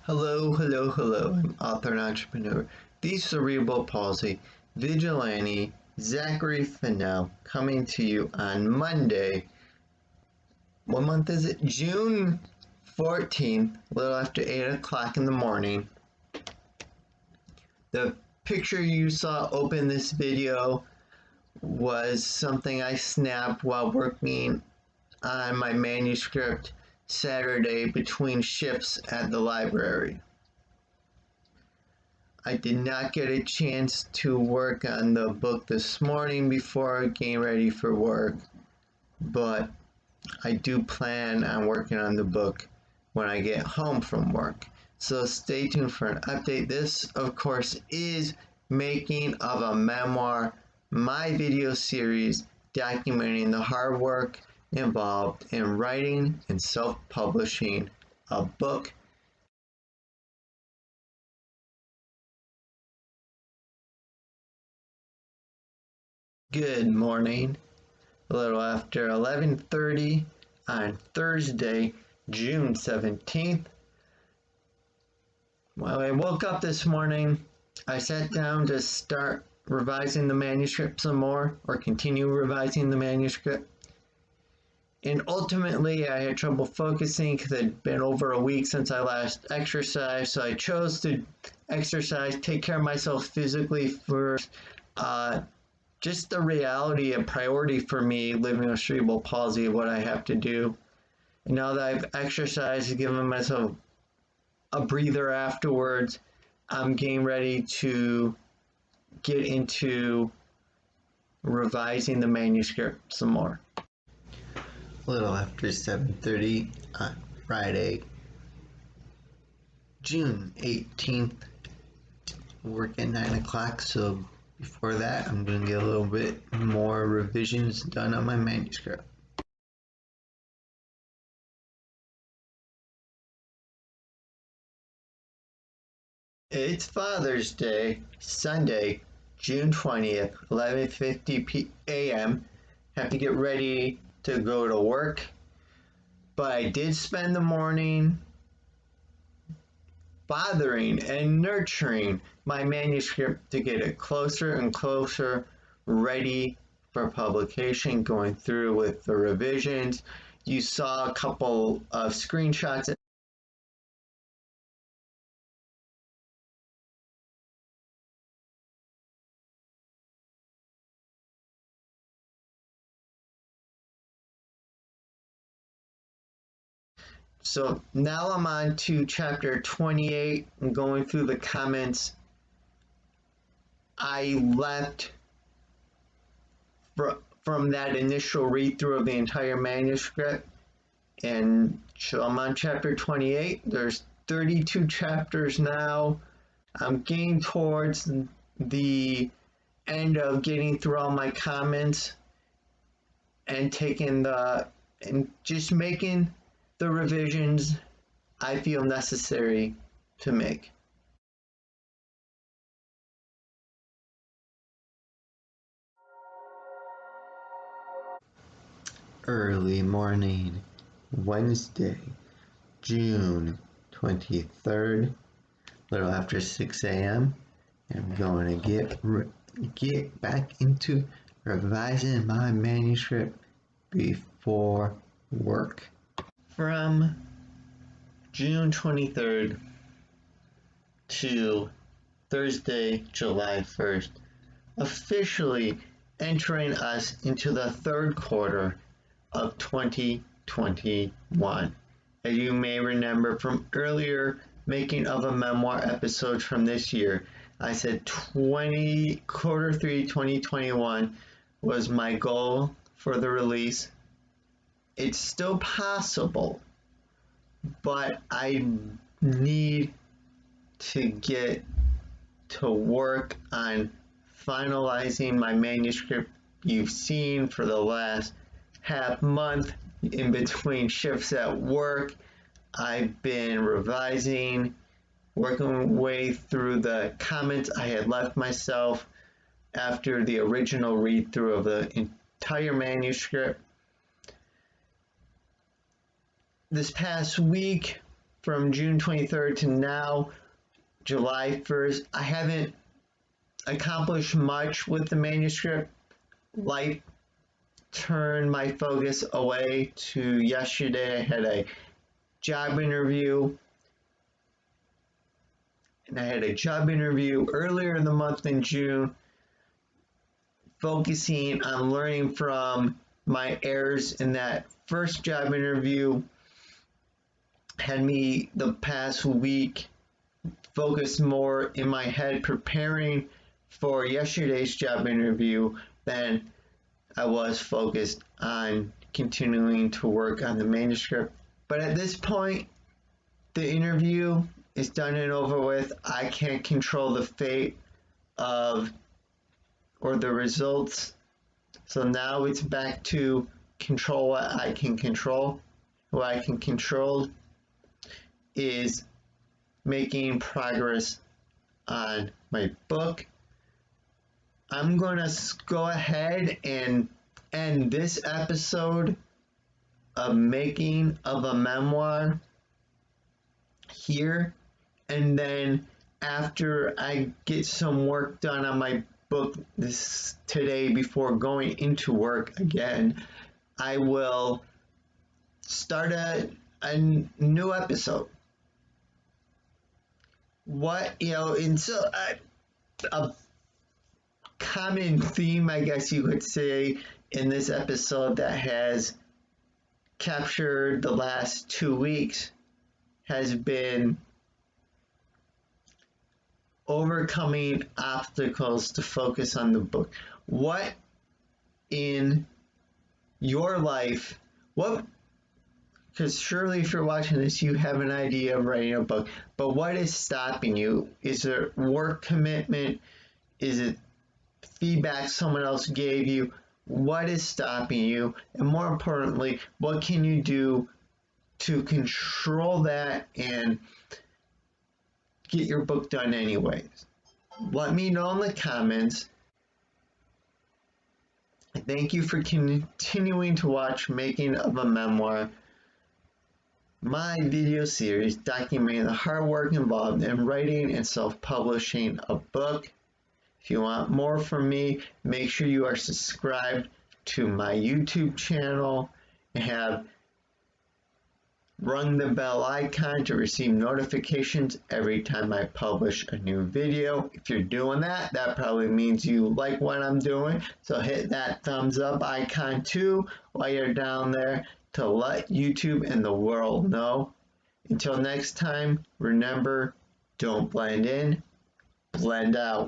Hello, hello, hello. I'm author and entrepreneur, the cerebral palsy vigilante, Zachary Fennell, coming to you on Monday. What month is it? June 14th, a little after 8 o'clock in the morning. The picture you saw open this video was something I snapped while working on my manuscript Saturday between shifts at the library. I did not get a chance to work on the book this morning before getting ready for work, but I do plan on working on the book when I get home from work. So stay tuned for an update. This, of course, is Making of a Memoir, my video series documenting the hard work involved in writing and self-publishing a book. Good morning. A little after 11:30 on Thursday, June 17th. When I woke up this morning, I sat down to start revising the manuscript some more, or continue revising the manuscript. And ultimately, I had trouble focusing because it had been over a week since I last exercised, so I chose to exercise, take care of myself physically first. Just the reality and priority for me living with cerebral palsy of what I have to do. And now that I've exercised and given myself a breather afterwards, I'm getting ready to get into revising the manuscript some more. A little after 7:30 on Friday, June 18th. Work at 9 o'clock, so before that, I'm going to get a little bit more revisions done on my manuscript. It's Father's Day, Sunday, June 20th, 11:50 a.m. Have to get ready to go to work, but I did spend the morning bothering and nurturing my manuscript to get it closer and closer ready for publication, going through with the revisions. You saw a couple of screenshots. So now I'm on to chapter 28. I'm going through the comments I left from that initial read through of the entire manuscript. And so I'm on chapter 28. There's 32 chapters now. I'm getting towards the end of getting through all my comments and just making the revisions I feel necessary to make. Early morning, Wednesday, June 23rd, a little after 6 a.m. I'm going to get back into revising my manuscript before work. From June 23rd to Thursday, July 1st, officially entering us into the third quarter of 2021. As you may remember from earlier Making of a Memoir episodes from this year, I said quarter 3 2021 was my goal for the release. It's still possible, but I need to get to work on finalizing my manuscript. You've seen for the last half month in between shifts at work, I've been revising, working way through the comments I had left myself after the original read through of the entire manuscript. This past week, from June 23rd to now, July 1st, I haven't accomplished much with the manuscript. Life turned my focus away to yesterday. I had a job interview. And I had a job interview earlier in the month in June, focusing on learning from my errors in that first job interview. Had me the past week focused more in my head preparing for yesterday's job interview than I was focused on continuing to work on the manuscript. But at this point, the interview is done and over with. I can't control the fate of or the results. So now it's back to control what I can control. What I can control is making progress on my book. I'm going to go ahead and end this episode of Making of a Memoir here, and then after I get some work done on my book today before going into work again, I will start a new episode. And so a common theme, I guess you could say, in this episode that has captured the last 2 weeks has been overcoming obstacles to focus on the book. What in your life, because surely if you're watching this, you have an idea of writing a book, but what is stopping you? Is it work commitment? Is it feedback someone else gave you? What is stopping you? And more importantly, what can you do to control that and get your book done anyways? Let me know in the comments. Thank you for continuing to watch Making of a Memoir, my video series documenting the hard work involved in writing and self-publishing a book. If you want more from me, make sure you are subscribed to my YouTube channel and have rung the bell icon to receive notifications every time I publish a new video. If you're doing that, that probably means you like what I'm doing. So hit that thumbs up icon too while you're down there to let YouTube and the world know. Until next time, remember, don't blend in, blend out.